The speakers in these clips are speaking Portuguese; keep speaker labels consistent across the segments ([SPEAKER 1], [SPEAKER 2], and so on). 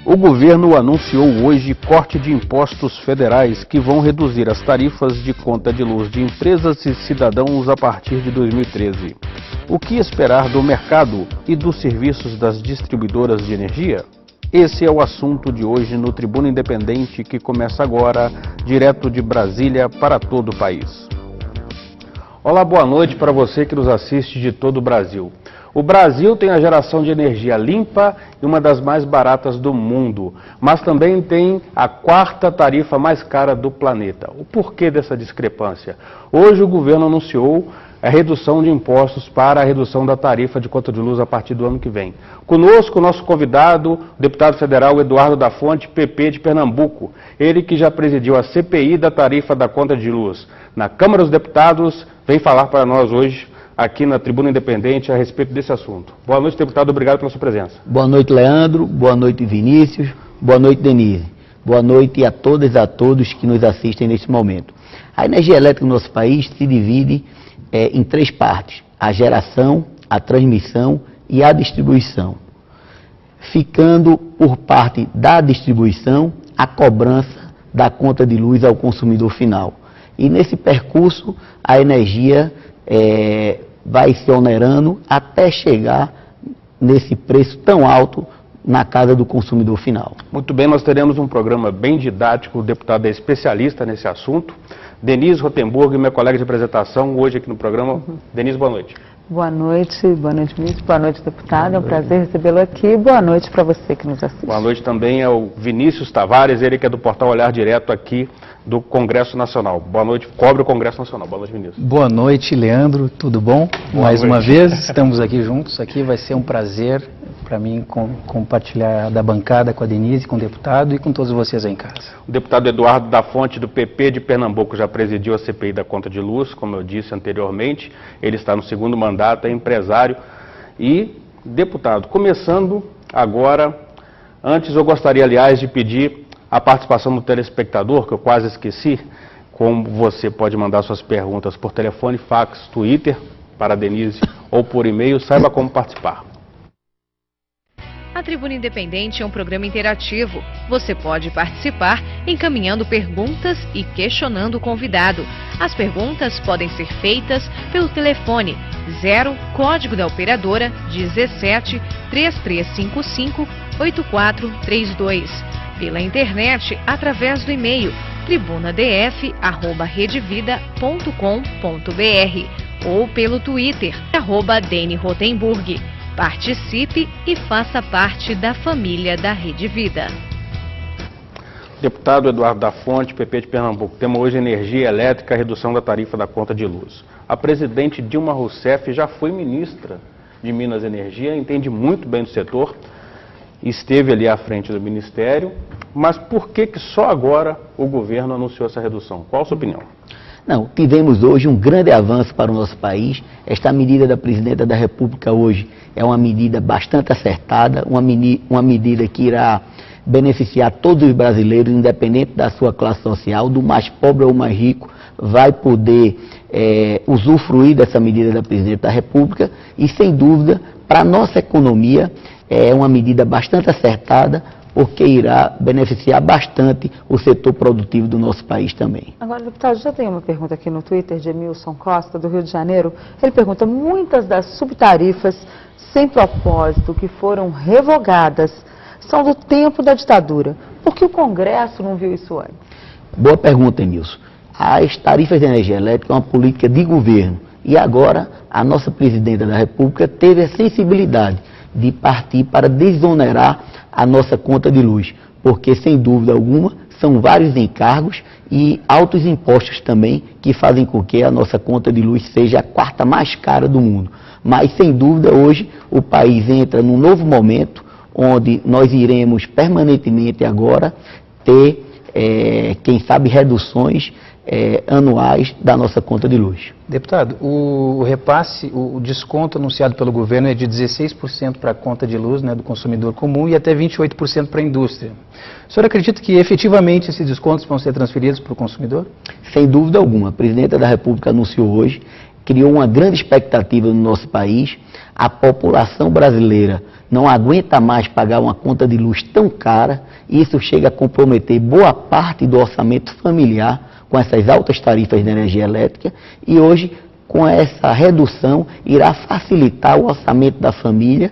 [SPEAKER 1] O governo anunciou hoje corte de impostos federais que vão reduzir as tarifas de conta de luz de empresas e cidadãos a partir de 2013. O que esperar do mercado e dos serviços das distribuidoras de energia? Esse é o assunto de hoje no Tribuna Independente, que começa agora, direto de Brasília para todo o país. Olá, boa noite para você que nos assiste de todo o Brasil. O Brasil tem a geração de energia limpa e uma das mais baratas do mundo, mas também tem a quarta tarifa mais cara do planeta. O porquê dessa discrepância? Hoje o governo anunciou a redução de impostos para a redução da tarifa de conta de luz a partir do ano que vem. Conosco, o nosso convidado, o deputado federal Eduardo da Fonte, PP de Pernambuco. Ele que já presidiu a CPI da tarifa da conta de luz na Câmara dos Deputados, vem falar para nós hoje aqui na Tribuna Independente a respeito desse assunto. Boa noite, deputado, obrigado pela sua presença.
[SPEAKER 2] Boa noite, Leandro, boa noite, Vinícius, boa noite, Denise. Boa noite a todas e a todos que nos assistem neste momento. A energia elétrica no nosso país se divide em três partes: a geração, a transmissão e a distribuição. Ficando por parte da distribuição a cobrança da conta de luz ao consumidor final. E nesse percurso a energia vai se onerando até chegar nesse preço tão alto na casa do consumidor final.
[SPEAKER 1] Muito bem, nós teremos um programa bem didático, o deputado é especialista nesse assunto. Denise Rotenburg, minha colega de apresentação, hoje aqui no programa. Denise, boa noite.
[SPEAKER 3] Boa noite, Vinícius, boa noite, deputado, é um prazer recebê-lo aqui, boa noite para você que nos assiste. Boa
[SPEAKER 1] noite também ao Vinícius Tavares, ele que é do portal Olhar Direto aqui do Congresso Nacional. Boa noite, cobre o Congresso Nacional. Boa noite, Vinícius.
[SPEAKER 4] Boa noite, Leandro, tudo bom? Mais uma vez, estamos aqui juntos, aqui vai ser um prazer para mim compartilhar da bancada com a Denise, com o deputado e com todos vocês aí em casa.
[SPEAKER 1] O deputado Eduardo da Fonte, do PP de Pernambuco, já presidiu a CPI da conta de luz, como eu disse anteriormente. Ele está no segundo mandato, é empresário e deputado. Começando agora, antes eu gostaria, aliás, de pedir a participação do telespectador, que eu quase esqueci. Como você pode mandar suas perguntas por telefone, fax, Twitter, para a Denise, ou por e-mail, saiba como participar.
[SPEAKER 5] A Tribuna Independente é um programa interativo. Você pode participar encaminhando perguntas e questionando o convidado. As perguntas podem ser feitas pelo telefone 0, código da operadora 17 3355 8432. Pela internet, através do e-mail tribunadf@redevida.com.br ou pelo Twitter @DeniRotenburg. Participe e faça parte da família da Rede Vida.
[SPEAKER 1] Deputado Eduardo da Fonte, PP de Pernambuco. Tema hoje energia elétrica, redução da tarifa da conta de luz. A presidente Dilma Rousseff já foi ministra de Minas e Energia, entende muito bem do setor, esteve ali à frente do ministério, mas por que só agora o governo anunciou essa redução? Qual a sua opinião?
[SPEAKER 2] Não, tivemos hoje um grande avanço para o nosso país. Esta medida da Presidenta da República hoje é uma medida bastante acertada, uma medida que irá beneficiar todos os brasileiros, independente da sua classe social, do mais pobre ao mais rico, vai poder usufruir dessa medida da Presidenta da República e, sem dúvida, para a nossa economia é uma medida bastante acertada, porque irá beneficiar bastante o setor produtivo do nosso país também.
[SPEAKER 3] Agora, deputado, já tem uma pergunta aqui no Twitter de Emilson Costa, do Rio de Janeiro. Ele pergunta: muitas das subtarifas sem propósito que foram revogadas são do tempo da ditadura. Por que o Congresso não viu isso antes?
[SPEAKER 2] Boa pergunta, Emilson. As tarifas de energia elétrica é uma política de governo e agora a nossa Presidenta da República teve a sensibilidade de partir para desonerar a nossa conta de luz, porque sem dúvida alguma são vários encargos e altos impostos também que fazem com que a nossa conta de luz seja a quarta mais cara do mundo. Mas sem dúvida hoje o país entra num novo momento onde nós iremos permanentemente agora ter, quem sabe, reduções anuais da nossa conta de luz.
[SPEAKER 4] Deputado, o repasse, o desconto anunciado pelo governo é de 16% para a conta de luz, né, do consumidor comum e até 28% para a indústria. O senhor acredita que efetivamente esses descontos vão ser transferidos para o consumidor?
[SPEAKER 2] Sem dúvida alguma. A Presidenta da República anunciou hoje criou uma grande expectativa no nosso país. A população brasileira não aguenta mais pagar uma conta de luz tão cara, e isso chega a comprometer boa parte do orçamento familiar com essas altas tarifas de energia elétrica, e hoje, com essa redução, irá facilitar o orçamento da família,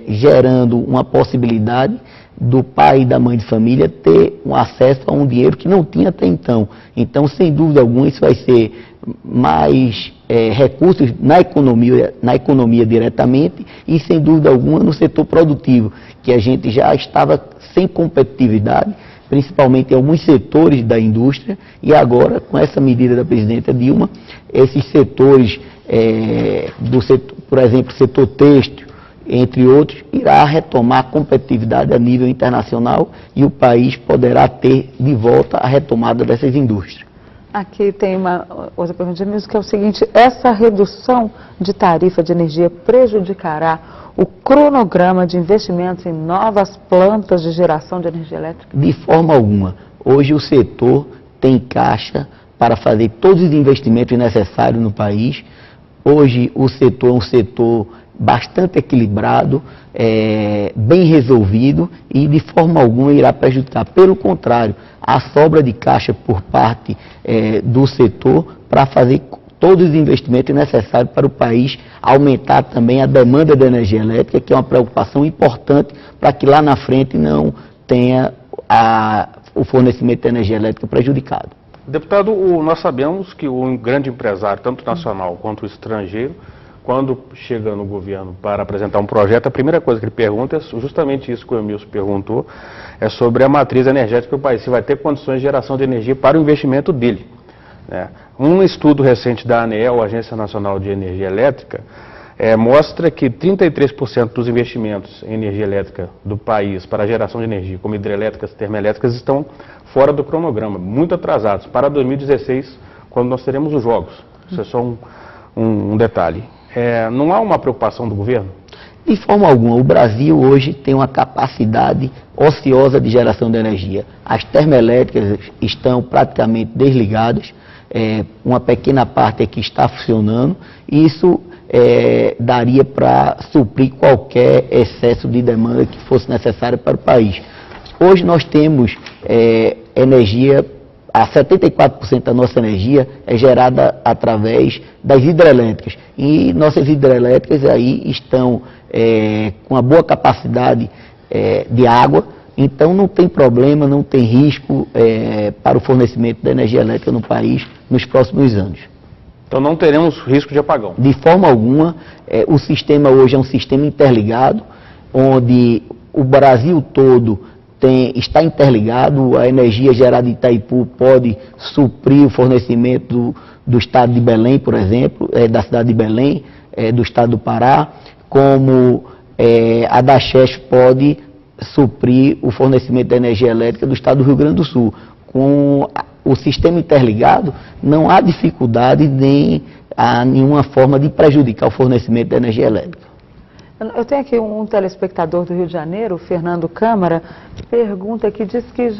[SPEAKER 2] gerando uma possibilidade do pai e da mãe de família ter um acesso a um dinheiro que não tinha até então. Então, sem dúvida alguma, isso vai ser mais recursos na economia diretamente, e, sem dúvida alguma, no setor produtivo, que a gente já estava sem competitividade, principalmente em alguns setores da indústria, e agora, com essa medida da presidenta Dilma, esses setores, do setor, por exemplo, setor têxtil, entre outros, irá retomar a competitividade a nível internacional, e o país poderá ter de volta a retomada dessas indústrias.
[SPEAKER 3] Aqui tem uma outra pergunta, Jamilson, que é o seguinte: essa redução de tarifa de energia prejudicará o cronograma de investimentos em novas plantas de geração de energia elétrica?
[SPEAKER 2] De forma alguma. Hoje o setor tem caixa para fazer todos os investimentos necessários no país. Hoje o setor é um setor bastante equilibrado, bem resolvido, e de forma alguma irá prejudicar. Pelo contrário, a sobra de caixa por parte do setor para fazer todos os investimentos necessários para o país aumentar também a demanda de energia elétrica, que é uma preocupação importante para que lá na frente não tenha o fornecimento de energia elétrica prejudicado.
[SPEAKER 1] Deputado, nós sabemos que o grande empresário, tanto nacional quanto estrangeiro, quando chega no governo para apresentar um projeto, a primeira coisa que ele pergunta é justamente isso que o Emilson perguntou, é sobre a matriz energética do país, se vai ter condições de geração de energia para o investimento dele. Um estudo recente da ANEEL, Agência Nacional de Energia Elétrica, mostra que 33% dos investimentos em energia elétrica do país para a geração de energia, como hidrelétricas, termoelétricas, estão fora do cronograma, muito atrasados, para 2016, quando nós teremos os jogos. Isso é só um detalhe. Não há uma preocupação do governo?
[SPEAKER 2] De forma alguma. O Brasil hoje tem uma capacidade ociosa de geração de energia. As termoelétricas estão praticamente desligadas, uma pequena parte é que está funcionando, e isso daria para suprir qualquer excesso de demanda que fosse necessário para o país. Hoje nós temos energia, a 74% da nossa energia é gerada através das hidrelétricas, e nossas hidrelétricas aí estão com uma boa capacidade de água, então não tem problema, não tem risco para o fornecimento da energia elétrica no país nos próximos anos.
[SPEAKER 1] Então não teremos risco de apagão?
[SPEAKER 2] De forma alguma. O sistema hoje é um sistema interligado, onde o Brasil todo está interligado. A energia gerada em Itaipu pode suprir o fornecimento do estado de Belém, por exemplo, da cidade de Belém, do estado do Pará, como a da Chesf pode suprir o fornecimento da energia elétrica do estado do Rio Grande do Sul. Com o sistema interligado, não há dificuldade nem há nenhuma forma de prejudicar o fornecimento da energia elétrica.
[SPEAKER 3] Eu tenho aqui um telespectador do Rio de Janeiro, Fernando Câmara, pergunta que diz que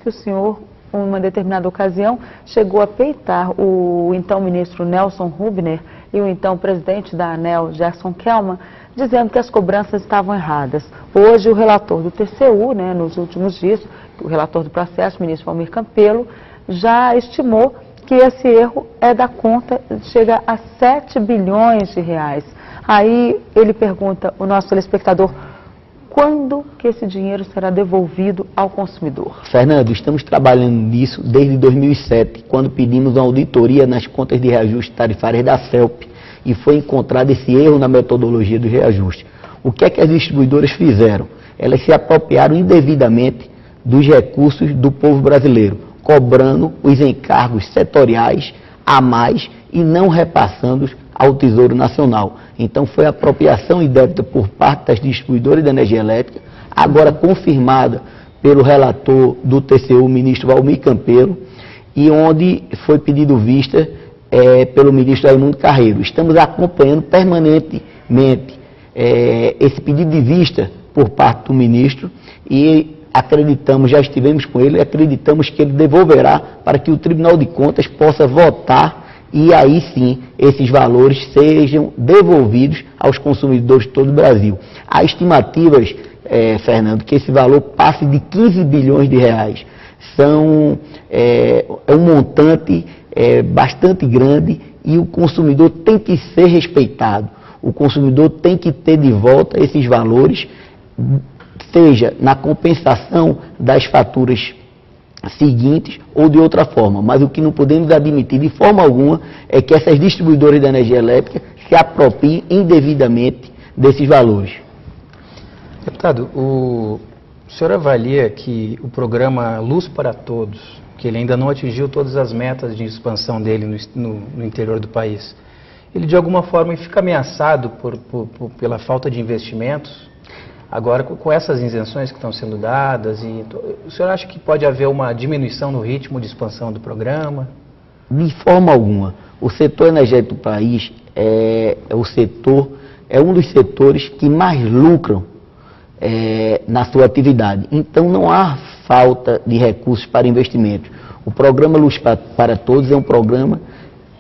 [SPEAKER 3] o senhor, em uma determinada ocasião, chegou a peitar o então ministro Nelson Rubner e o então presidente da ANEEL, Gerson Kelman, dizendo que as cobranças estavam erradas. Hoje, o relator do TCU, nos últimos dias, o relator do processo, o ministro Valmir Campelo, já estimou que esse erro é da conta, chega a 7 bilhões de reais. Aí ele pergunta, o nosso telespectador, quando que esse dinheiro será devolvido ao consumidor?
[SPEAKER 2] Fernando, estamos trabalhando nisso desde 2007, quando pedimos uma auditoria nas contas de reajuste tarifárias da CELP, e foi encontrado esse erro na metodologia do reajuste. O que é que as distribuidoras fizeram? Elas se apropriaram indevidamente dos recursos do povo brasileiro, cobrando os encargos setoriais a mais e não repassando-os ao Tesouro Nacional. Então foi apropriação indébita por parte das distribuidoras de energia elétrica, agora confirmada pelo relator do TCU, o ministro Valmir Campelo, e onde foi pedido vista pelo ministro Raimundo Carreiro. Estamos acompanhando permanentemente esse pedido de vista por parte do ministro, e acreditamos, já estivemos com ele, acreditamos que ele devolverá para que o Tribunal de Contas possa votar e aí sim esses valores sejam devolvidos aos consumidores de todo o Brasil. Há estimativas, Fernando, que esse valor passe de 15 bilhões de reais. É um montante bastante grande e o consumidor tem que ser respeitado. O consumidor tem que ter de volta esses valores, seja na compensação das faturas seguintes ou de outra forma. Mas o que não podemos admitir de forma alguma é que essas distribuidoras de energia elétrica se apropriem indevidamente desses valores.
[SPEAKER 4] Deputado, o senhor avalia que o programa Luz para Todos, que ele ainda não atingiu todas as metas de expansão dele no interior do país, ele de alguma forma fica ameaçado pela falta de investimentos? Agora, com essas isenções que estão sendo dadas, o senhor acha que pode haver uma diminuição no ritmo de expansão do programa?
[SPEAKER 2] De forma alguma. O setor energético do país é um dos setores que mais lucram na sua atividade. Então, não há falta de recursos para investimentos. O programa Luz para Todos é um programa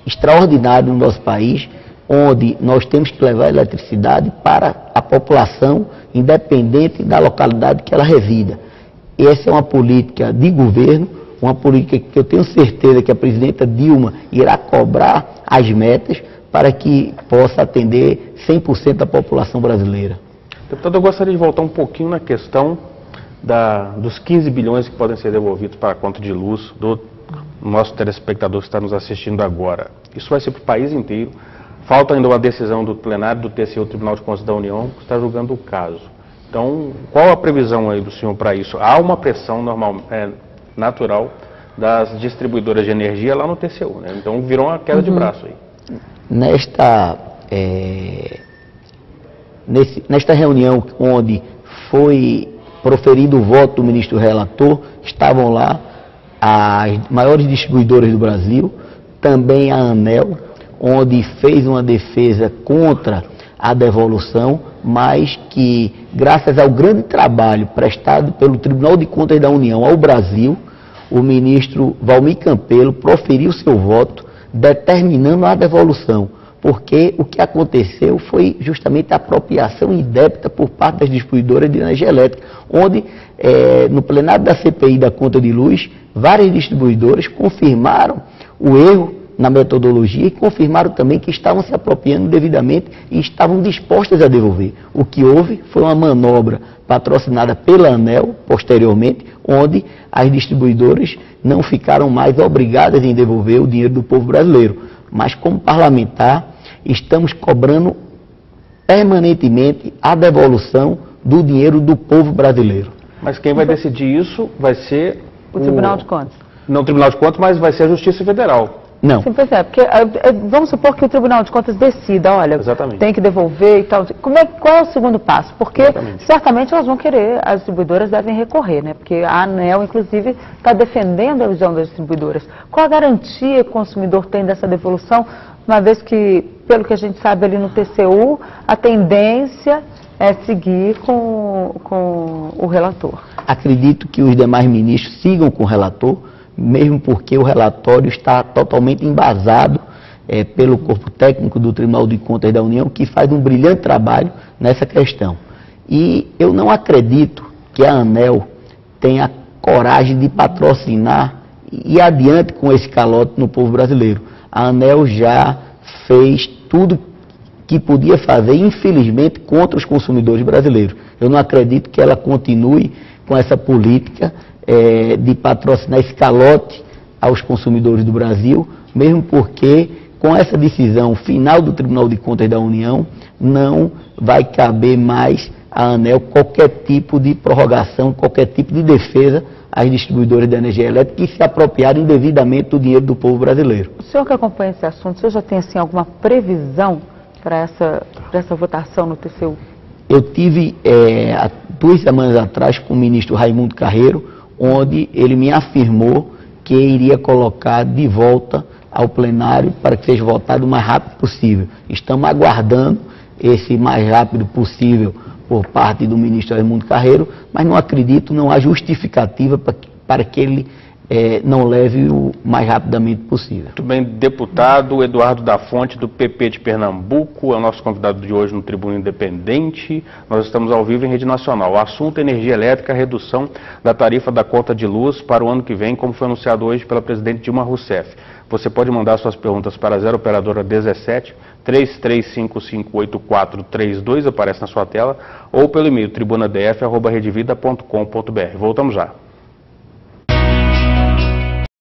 [SPEAKER 2] extraordinário no nosso país, onde nós temos que levar a eletricidade para a população, independente da localidade que ela resida. Essa é uma política de governo, uma política que eu tenho certeza que a presidenta Dilma irá cobrar as metas para que possa atender 100% da população brasileira.
[SPEAKER 1] Deputado, eu gostaria de voltar um pouquinho na questão dos 15 bilhões que podem ser devolvidos para a conta de luz do nosso telespectador que está nos assistindo agora. Isso vai ser para o país inteiro. Falta ainda uma decisão do plenário do TCU, Tribunal de Contas da União, que está julgando o caso. Então, qual a previsão aí do senhor para isso? Há uma pressão natural das distribuidoras de energia lá no TCU, né? Então, virou uma queda de braço aí.
[SPEAKER 2] Nesta reunião onde foi proferido o voto do ministro relator, estavam lá as maiores distribuidoras do Brasil, também a ANEEL, onde fez uma defesa contra a devolução, mas que, graças ao grande trabalho prestado pelo Tribunal de Contas da União ao Brasil, o ministro Valmir Campelo proferiu seu voto determinando a devolução, porque o que aconteceu foi justamente a apropriação indébita por parte das distribuidoras de energia elétrica, onde, no plenário da CPI da conta de luz, várias distribuidoras confirmaram o erro na metodologia e confirmaram também que estavam se apropriando devidamente e estavam dispostas a devolver. O que houve foi uma manobra patrocinada pela ANEEL, posteriormente, onde as distribuidoras não ficaram mais obrigadas em devolver o dinheiro do povo brasileiro. Mas, como parlamentar, estamos cobrando permanentemente a devolução do dinheiro do povo brasileiro.
[SPEAKER 1] Mas quem vai decidir isso vai ser
[SPEAKER 3] o Tribunal de Contas.
[SPEAKER 1] Não o Tribunal de Contas, mas vai ser a Justiça Federal.
[SPEAKER 2] Não.
[SPEAKER 3] Sim, pois é, porque vamos supor que o Tribunal de Contas decida, olha,
[SPEAKER 1] Exatamente.
[SPEAKER 3] Tem que devolver e tal. Qual é o segundo passo? Porque certamente elas vão querer, as distribuidoras devem recorrer, né? Porque a ANEEL, inclusive, está defendendo a visão das distribuidoras. Qual a garantia que o consumidor tem dessa devolução, uma vez que, pelo que a gente sabe ali no TCU, a tendência é seguir com o relator?
[SPEAKER 2] Acredito que os demais ministros sigam com o relator, mesmo porque o relatório está totalmente embasado pelo corpo técnico do Tribunal de Contas da União, que faz um brilhante trabalho nessa questão. E eu não acredito que a ANEEL tenha coragem de patrocinar e ir adiante com esse calote no povo brasileiro. A ANEEL já fez tudo que podia fazer, infelizmente, contra os consumidores brasileiros. Eu não acredito que ela continue com essa política de patrocinar esse calote aos consumidores do Brasil, mesmo porque, com essa decisão final do Tribunal de Contas da União, não vai caber mais à ANEEL qualquer tipo de prorrogação, qualquer tipo de defesa às distribuidoras de energia elétrica que se apropriarem indevidamente do dinheiro do povo brasileiro.
[SPEAKER 3] O senhor que acompanha esse assunto, o senhor já tem assim, alguma previsão para essa votação no TCU?
[SPEAKER 2] Eu tive, há 2 semanas atrás, com o ministro Raimundo Carreiro, onde ele me afirmou que iria colocar de volta ao plenário para que seja votado o mais rápido possível. Estamos aguardando esse mais rápido possível por parte do ministro Raimundo Carreiro, mas não acredito, não há justificativa para que ele não leve o mais rapidamente possível.
[SPEAKER 1] Muito bem, deputado Eduardo da Fonte, do PP de Pernambuco, é o nosso convidado de hoje no Tribuna Independente. Nós estamos ao vivo em rede nacional. O assunto é energia elétrica, redução da tarifa da conta de luz para o ano que vem, como foi anunciado hoje pela presidente Dilma Rousseff. Você pode mandar suas perguntas para a 0 operadora 17 33558432, aparece na sua tela, ou pelo e-mail tribunadf@redevida.com.br. Voltamos já.